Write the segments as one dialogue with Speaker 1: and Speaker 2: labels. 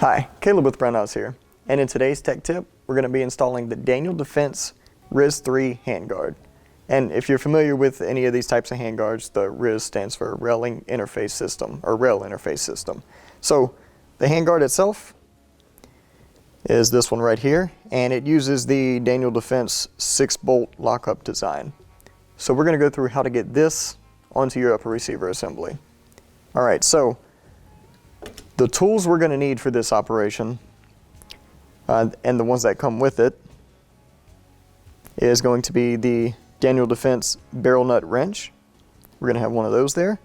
Speaker 1: Hi, Caleb with Brownells here, and in today's tech tip, we're going to be installing the Daniel Defense RIS III handguard. And if you're familiar with any of these types of handguards, the RIS stands for Rail Interface System, or Rail Interface System. So the handguard itself is this one right here, and it uses the Daniel Defense 6-bolt lockup design. So we're going to go through how to get this onto your upper receiver assembly. All right, so the tools we're going to need for this operation, and the ones that come with it, is going to be the Daniel Defense barrel nut wrench. We're going to have one of those there.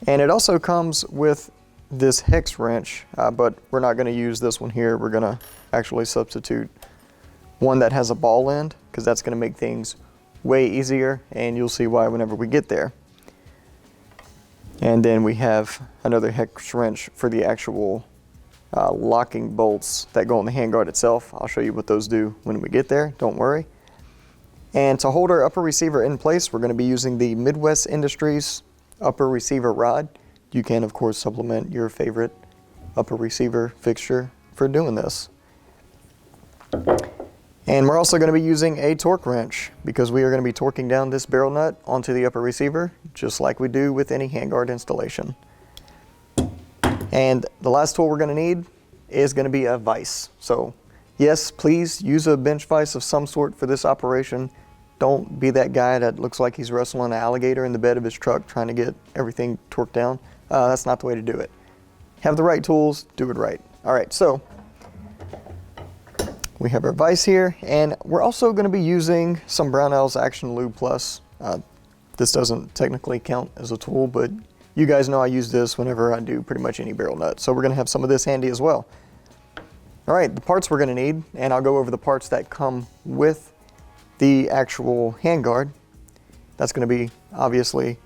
Speaker 1: And it also comes with this hex wrench, but we're not going to use this one here. We're going to actually substitute one that has a ball end, because that's going to make things way easier, and you'll see why whenever we get there. And then we have another hex wrench for the actual locking bolts that go on the handguard itself. I'll show you what those do when we get there, don't worry. And to hold our upper receiver in place, we're going to be using the Midwest Industries upper receiver rod. You can, of course, supplement your favorite upper receiver fixture for doing this. And we're also going to be using a torque wrench, because we are going to be torquing down this barrel nut onto the upper receiver, just like we do with any handguard installation. And the last tool we're going to need is going to be a vise. So yes, please use a bench vise of some sort for this operation. Don't be that guy that looks like he's wrestling an alligator in the bed of his truck trying to get everything torqued down. That's not the way to do it. Have the right tools, do it right. All right, so we have our vise here, and we're also going to be using some Brownells Action Lube Plus. This doesn't technically count as a tool, but you guys know I use this whenever I do pretty much any barrel nut. So we're going to have some of this handy as well. All right, the parts we're going to need, and I'll go over the parts that come with the actual handguard. That's going to be obviously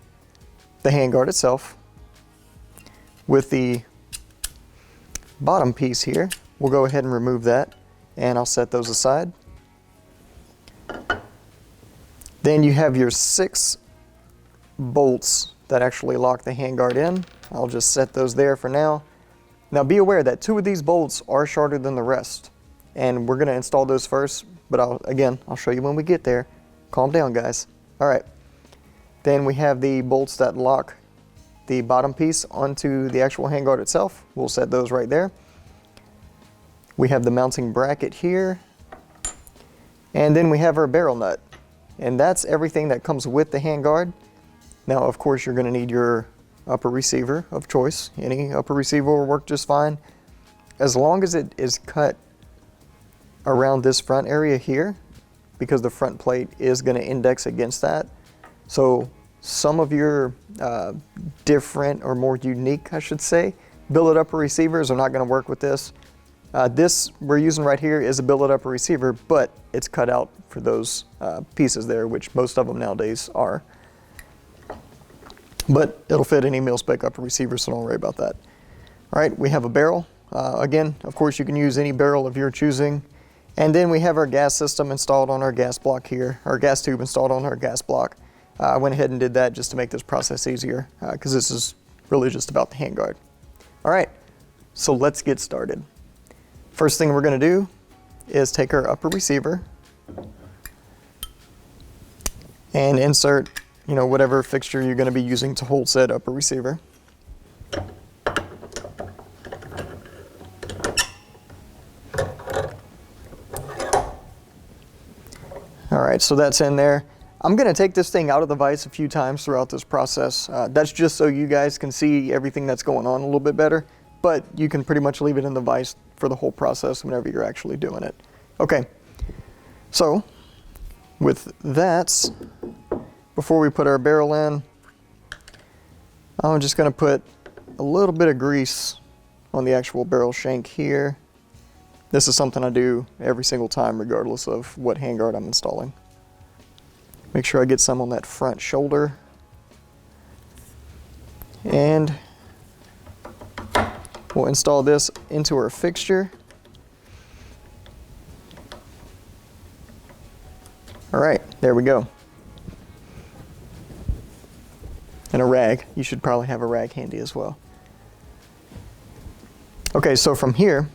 Speaker 1: the handguard itself. With the bottom piece here, we'll go ahead and remove that, and I'll set those aside. Then you have your 6 bolts that actually lock the handguard in. I'll just set those there for now. Now be aware that 2 of these bolts are shorter than the rest, and we're going to install those first, but I'll show you when we get there. Calm down, guys. All right. Then we have the bolts that lock the bottom piece onto the actual handguard itself. We'll set those right there. We have the mounting bracket here, and then we have our barrel nut, and that's everything that comes with the handguard. Now, of course, you're going to need your upper receiver of choice. Any upper receiver will work just fine, as long as it is cut around this front area here, because the front plate is going to index against that. So some of your different, or more unique, I should say, billet upper receivers are not going to work with this. This we're using right here is a billet upper receiver, but it's cut out for those pieces there, which most of them nowadays are. But it'll fit any mil-spec upper receiver, so don't worry about that. All right, we have a barrel. Again, of course, you can use any barrel of your choosing. And then we have our gas system installed on our gas block here, our gas tube installed on our gas block. I went ahead and did that just to make this process easier, because this is really just about the handguard. All right, so let's get started. First thing we're going to do is take our upper receiver and insert, whatever fixture you're going to be using to hold said upper receiver. All right, so that's in there. I'm going to take this thing out of the vise a few times throughout this process. That's just so you guys can see everything that's going on a little bit better, but you can pretty much leave it in the vise for the whole process whenever you're actually doing it. Okay, so with that, before we put our barrel in, I'm just going to put a little bit of grease on the actual barrel shank here. This is something I do every single time, regardless of what handguard I'm installing. Make sure I get some on that front shoulder. And we'll install this into our fixture. All right, there we go. And a rag. You should probably have a rag handy as well. Okay, so from here,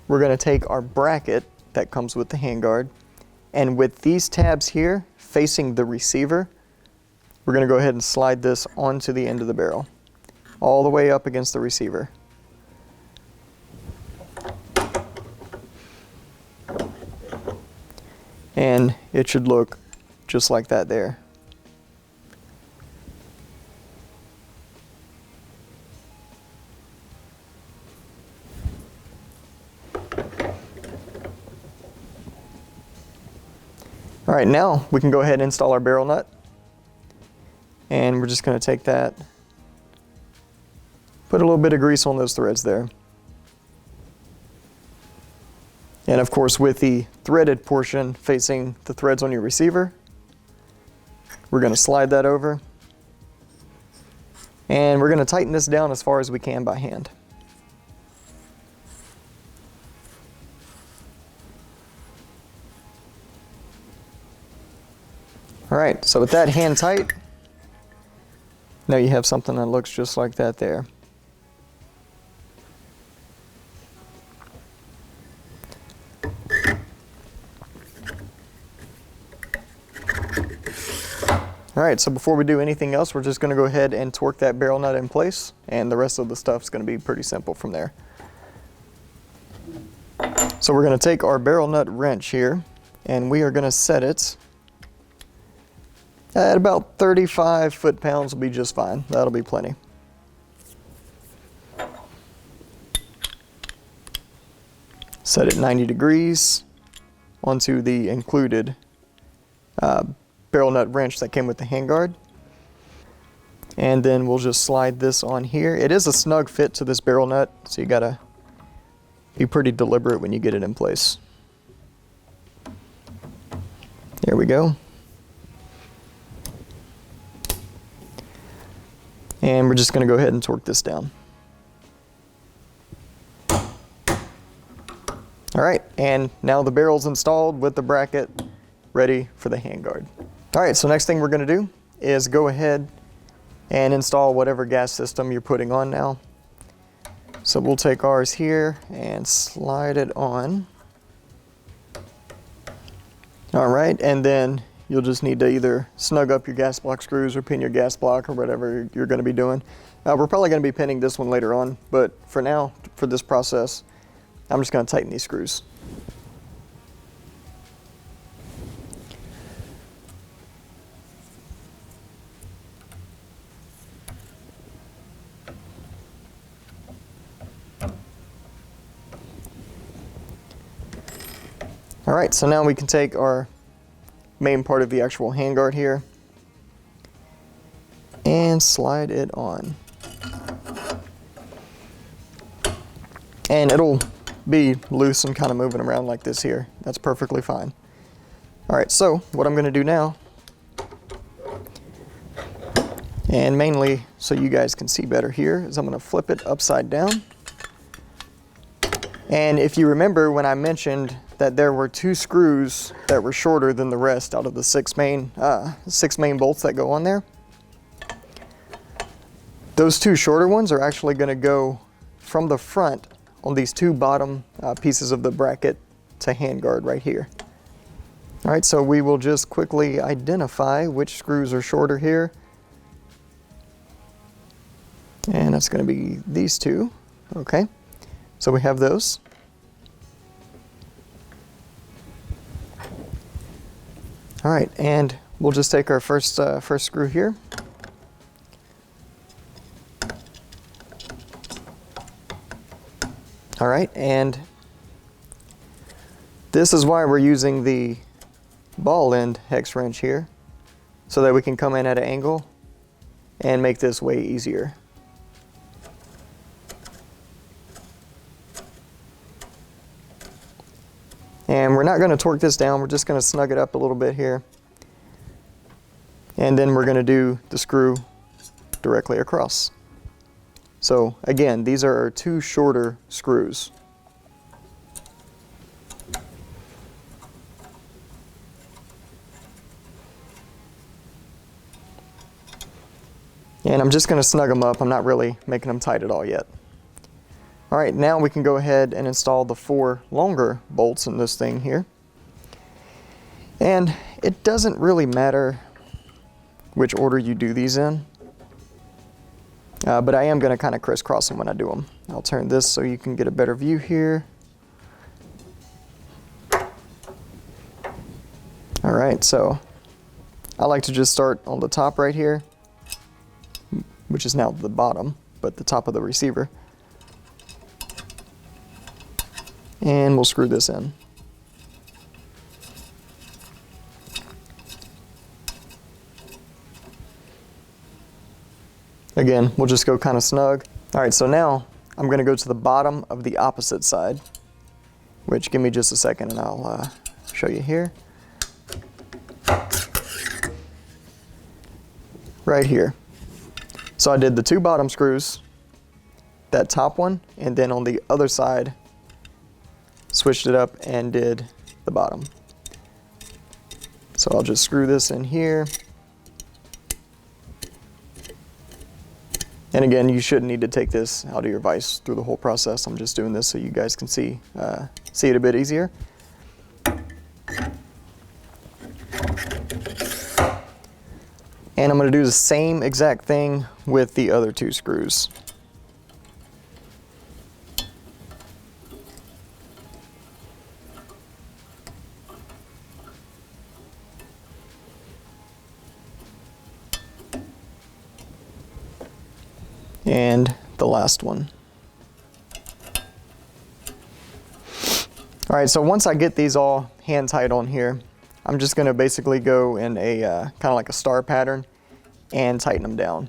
Speaker 1: we're going to take our bracket that comes with the handguard, and with these tabs here facing the receiver, we're going to go ahead and slide this onto the end of the barrel, all the way up against the receiver. And it should look just like that there. All right, now we can go ahead and install our barrel nut. And we're just going to take that, put a little bit of grease on those threads there. And of course, with the threaded portion facing the threads on your receiver, we're going to slide that over. And we're going to tighten this down as far as we can by hand. All right, so with that hand tight, now you have something that looks just like that there. All right, so before we do anything else, we're just going to go ahead and torque that barrel nut in place, and the rest of the stuff's going to be pretty simple from there. So we're going to take our barrel nut wrench here, and we are going to set it at about 35 foot-pounds will be just fine. That'll be plenty. Set it 90 degrees onto the included barrel nut wrench that came with the handguard. And then we'll just slide this on here. It is a snug fit to this barrel nut, so you gotta be pretty deliberate when you get it in place. There we go. And we're just going to go ahead and torque this down. All right, and now the barrel's installed with the bracket ready for the handguard. All right, so next thing we're going to do is go ahead and install whatever gas system you're putting on now. So we'll take ours here and slide it on. All right, and then you'll just need to either snug up your gas block screws or pin your gas block or whatever you're going to be doing. We're probably going to be pinning this one later on, but for now, for this process, I'm just going to tighten these screws. All right, so now we can take our main part of the actual handguard here and slide it on. And it'll be loose and kind of moving around like this here. That's perfectly fine. All right, so what I'm going to do now, and mainly so you guys can see better here, is I'm going to flip it upside down. And if you remember when I mentioned that there were 2 screws that were shorter than the rest out of the 6 main bolts that go on there, those 2 shorter ones are actually going to go from the front on these 2 bottom pieces of the bracket to handguard right here. All right, so we will just quickly identify which screws are shorter here. And that's going to be these 2. Okay, so we have those. All right, and we'll just take our first screw here. All right, and this is why we're using the ball end hex wrench here, so that we can come in at an angle and make this way easier. And we're not going to torque this down, we're just going to snug it up a little bit here. And then we're going to do the screw directly across. So again, these are our 2 shorter screws. And I'm just going to snug them up. I'm not really making them tight at all yet. All right, now we can go ahead and install the 4 longer bolts in this thing here. And it doesn't really matter which order you do these in, but I am going to kind of crisscross them when I do them. I'll turn this so you can get a better view here. All right, so I like to just start on the top right here, which is now the bottom, but the top of the receiver. And we'll screw this in. Again, we'll just go kind of snug. All right, so now I'm going to go to the bottom of the opposite side, which give me just a second and I'll show you here. Right here. So I did the 2 bottom screws, that top one, and then on the other side, switched it up and did the bottom. So I'll just screw this in here. And again, you shouldn't need to take this out of your vise through the whole process. I'm just doing this so you guys can see it a bit easier. And I'm going to do the same exact thing with the other 2 screws. And the last one. All right, so once I get these all hand tight on here, I'm just going to basically go in a kind of like a star pattern and tighten them down.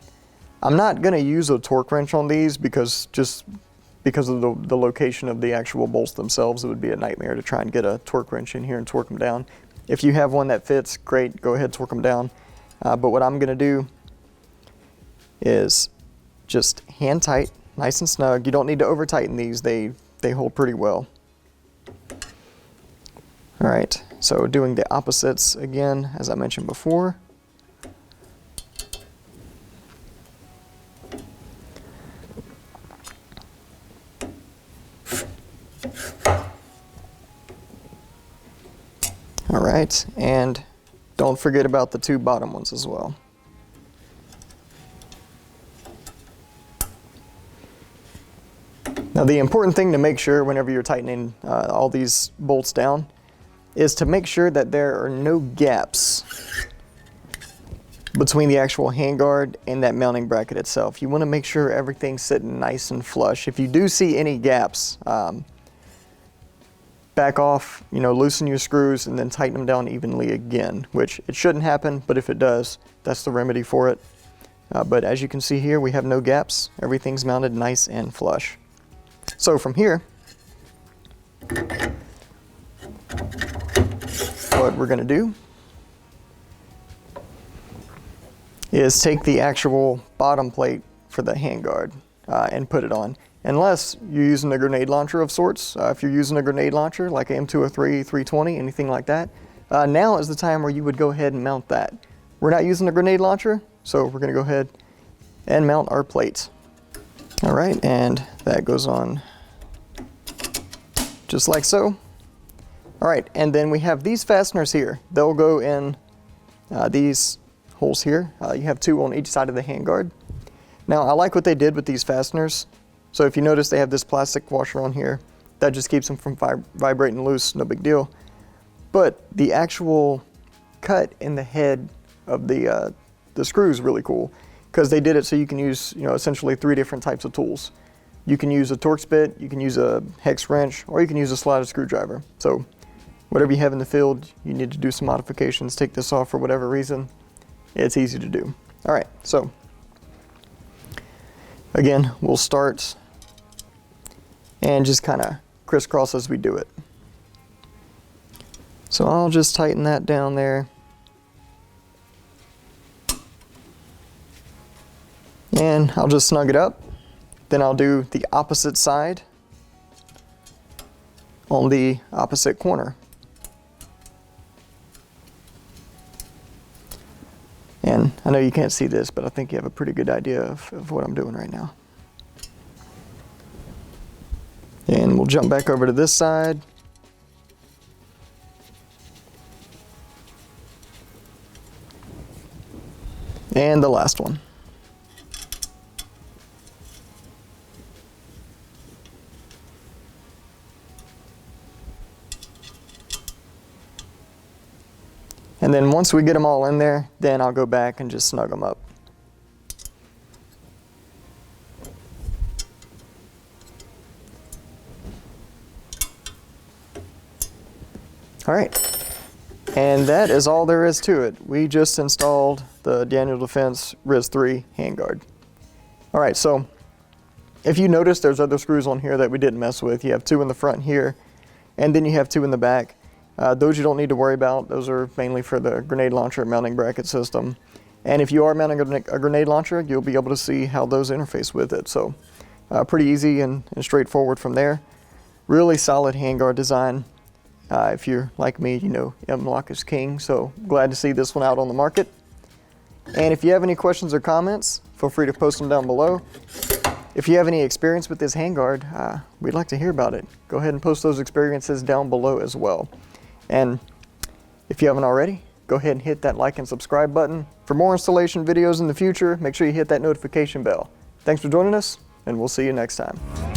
Speaker 1: I'm not going to use a torque wrench on these because of the location of the actual bolts themselves. It would be a nightmare to try and get a torque wrench in here and torque them down. If you have one that fits, great, go ahead, torque them down. But what I'm going to do is just hand tight, nice and snug. You don't need to over tighten these, they hold pretty well. All right, so doing the opposites again, as I mentioned before. All right, and don't forget about the 2 bottom ones as well. Now the important thing to make sure whenever you're tightening all these bolts down is to make sure that there are no gaps between the actual handguard and that mounting bracket itself. You want to make sure everything's sitting nice and flush. If you do see any gaps, back off, loosen your screws and then tighten them down evenly again, which it shouldn't happen, but if it does, that's the remedy for it. But as you can see here, we have no gaps. Everything's mounted nice and flush. So from here, what we're going to do is take the actual bottom plate for the handguard and put it on. Unless you're using a grenade launcher of sorts. If you're using a grenade launcher like M203, 320, anything like that, now is the time where you would go ahead and mount that. We're not using a grenade launcher, so we're going to go ahead and mount our plate. All right, and that goes on just like so. All right, and then we have these fasteners here. They'll go in these holes here. You have 2 on each side of the handguard. Now, I like what they did with these fasteners. So if you notice, they have this plastic washer on here. That just keeps them from vibrating loose, no big deal. But the actual cut in the head of the screw is really cool, because they did it so you can use essentially 3 different types of tools. You can use a Torx bit, you can use a hex wrench, or you can use a slotted screwdriver. So whatever you have in the field, you need to do some modifications, take this off for whatever reason, it's easy to do. All right, so again, we'll start and just kind of crisscross as we do it. So I'll just tighten that down there. And I'll just snug it up. Then I'll do the opposite side on the opposite corner. And I know you can't see this, but I think you have a pretty good idea of what I'm doing right now. we'll jump back over to this side. And the last one. And then once we get them all in there, then I'll go back and just snug them up. All right, and that is all there is to it. We just installed the Daniel Defense RIS III handguard. All right, so if you notice, there's other screws on here that we didn't mess with. You have 2 in the front here, and then you have 2 in the back. Those you don't need to worry about. Those are mainly for the grenade launcher mounting bracket system. And if you are mounting a grenade launcher, you'll be able to see how those interface with it. So pretty easy and straightforward from there. Really solid handguard design. If you're like me, you know M-LOK is king, so glad to see this one out on the market. And if you have any questions or comments, feel free to post them down below. If you have any experience with this handguard, we'd like to hear about it. Go ahead and post those experiences down below as well. And if you haven't already, go ahead and hit that like and subscribe button. For more installation videos in the future, make sure you hit that notification bell. Thanks for joining us, and we'll see you next time.